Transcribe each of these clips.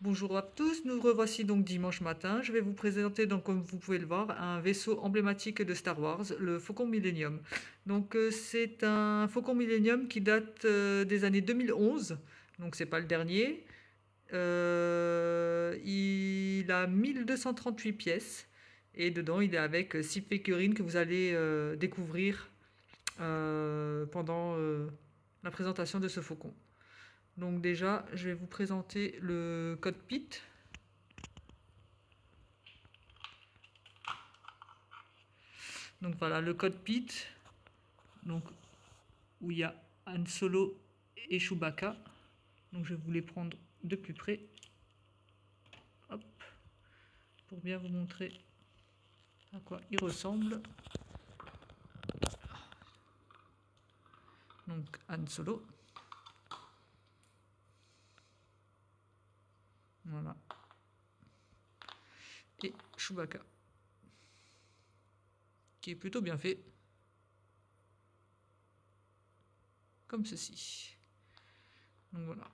Bonjour à tous, nous revoici donc dimanche matin. Je vais vous présenter, donc, comme vous pouvez le voir, un vaisseau emblématique de Star Wars, le Faucon Millenium. Donc c'est un Faucon Millenium qui date des années 2011, donc c'est pas le dernier. Il a 1238 pièces et dedans il est avec 6 figurines que vous allez découvrir pendant la présentation de ce faucon. Donc déjà, je vais vous présenter le cockpit. Donc voilà, le cockpit, donc, où il y a Han Solo et Chewbacca. Donc je vais vous les prendre de plus près. Hop, pour bien vous montrer à quoi ils ressemblent. Donc Han Solo. Voilà. Et Chewbacca, qui est plutôt bien fait. Comme ceci. Donc voilà.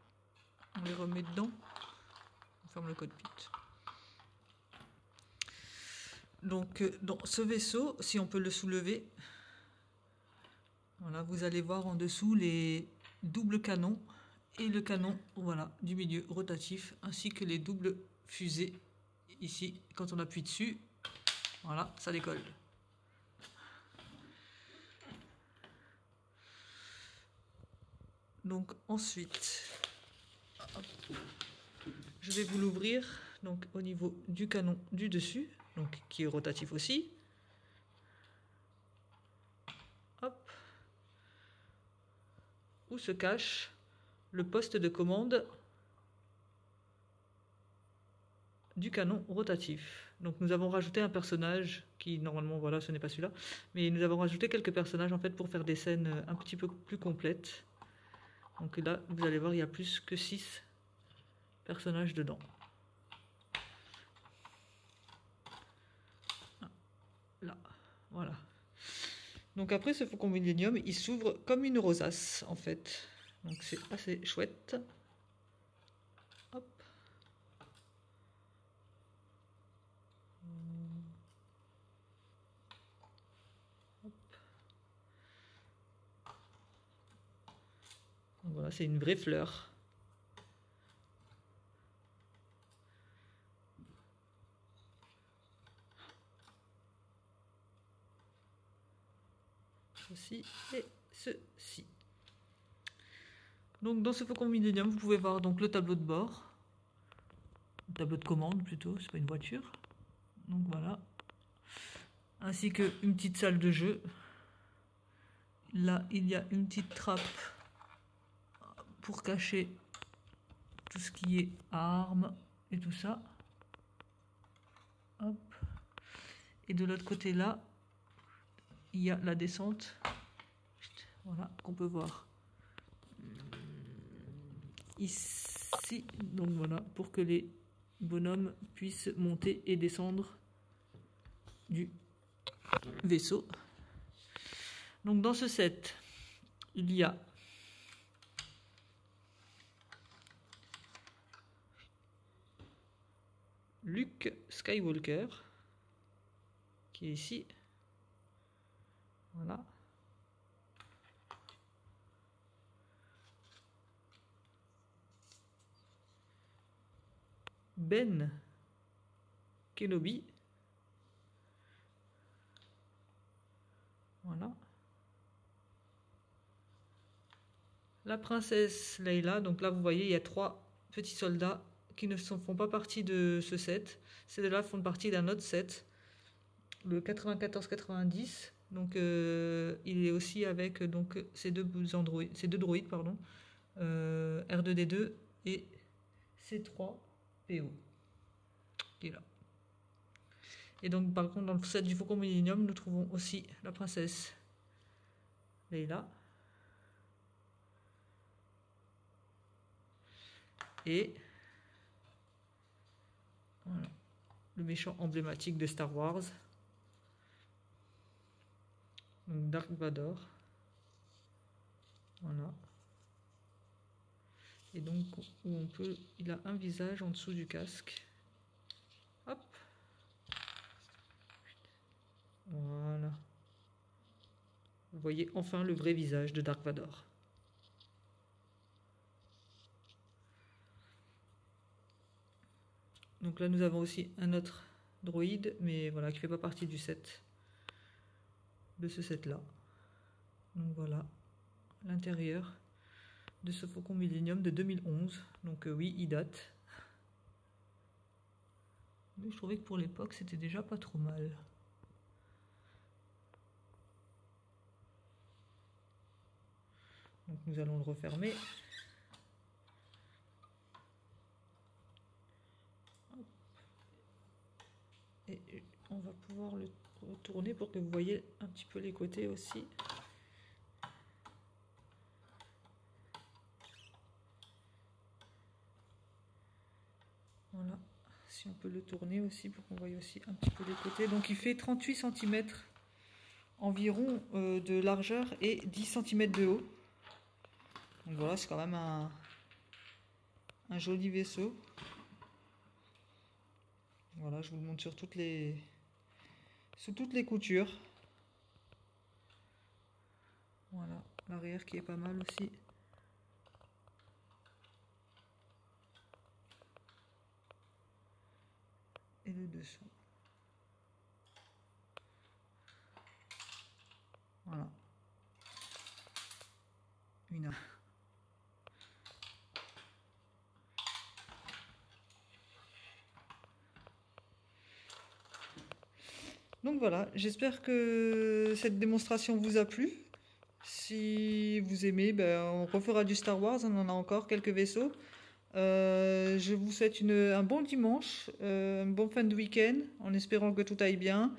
On les remet dedans. On ferme le cockpit. Donc dans ce vaisseau, si on peut le soulever, voilà, vous allez voir en dessous les doubles canons et le canon, voilà, du milieu rotatif, ainsi que les doubles fusées ici. Quand on appuie dessus, voilà, ça décolle. Donc ensuite, hop, je vais vous l'ouvrir, donc au niveau du canon du dessus, donc qui est rotatif aussi. Hop, où se cache le poste de commande du canon rotatif. Donc nous avons rajouté un personnage qui normalement, voilà, ce n'est pas celui-là, mais nous avons rajouté quelques personnages en fait pour faire des scènes un petit peu plus complètes. Donc là, vous allez voir, il y a plus que 6 personnages dedans. Là, voilà. Donc après, ce Faucon Millenium, il s'ouvre comme une rosace en fait. Donc c'est assez chouette. Hop. Hop. Donc voilà, c'est une vraie fleur. Ceci et ceci. Donc dans ce Faucon Millenium, vous pouvez voir donc le tableau de bord. Le tableau de commande plutôt, c'est pas une voiture. Donc voilà. Ainsi qu'une petite salle de jeu. Là, il y a une petite trappe pour cacher tout ce qui est armes et tout ça. Hop. Et de l'autre côté là, il y a la descente. Voilà, qu'on peut voir ici. Donc voilà, pour que les bonhommes puissent monter et descendre du vaisseau. Donc dans ce set, il y a Luke Skywalker qui est ici. Voilà. Ben Kenobi. Voilà. La princesse Leila. Donc là, vous voyez, il y a 3 petits soldats qui ne font pas partie de ce set. Ceux-là font partie d'un autre set, le 94-90. Donc il est aussi avec donc ces deux droïdes, pardon, R2D2 et C3PO qui est là. Et donc par contre dans le set du Faucon Millenium, nous trouvons aussi la princesse Leila et voilà, le méchant emblématique de Star Wars, donc Dark Vador. Voilà. Et donc, où on peut, il a un visage en dessous du casque. Hop. Voilà. Vous voyez enfin le vrai visage de Dark Vador. Donc là, nous avons aussi un autre droïde, mais voilà, qui ne fait pas partie du set, de ce set-là. Donc voilà, l'intérieur de ce Faucon Millenium de 2011. Donc oui, il date. Mais je trouvais que pour l'époque, c'était déjà pas trop mal. Donc nous allons le refermer. Et on va pouvoir le retourner pour que vous voyez un petit peu les côtés aussi. Voilà, si on peut le tourner aussi pour qu'on voie aussi un petit peu les côtés. Donc il fait 38 cm environ de largeur et 10 cm de haut. Donc voilà, c'est quand même un joli vaisseau. Voilà, je vous le montre sur toutes les coutures. Voilà, l'arrière qui est pas mal aussi. Et le dessous. Voilà. Une. Donc voilà, j'espère que cette démonstration vous a plu. Si vous aimez, ben, on refera du Star Wars, on en a encore quelques vaisseaux. Je vous souhaite un bon dimanche, un bon fin de week-end, en espérant que tout aille bien.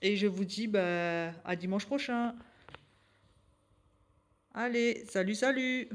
Et je vous dis ben, à dimanche prochain. Allez, salut, salut!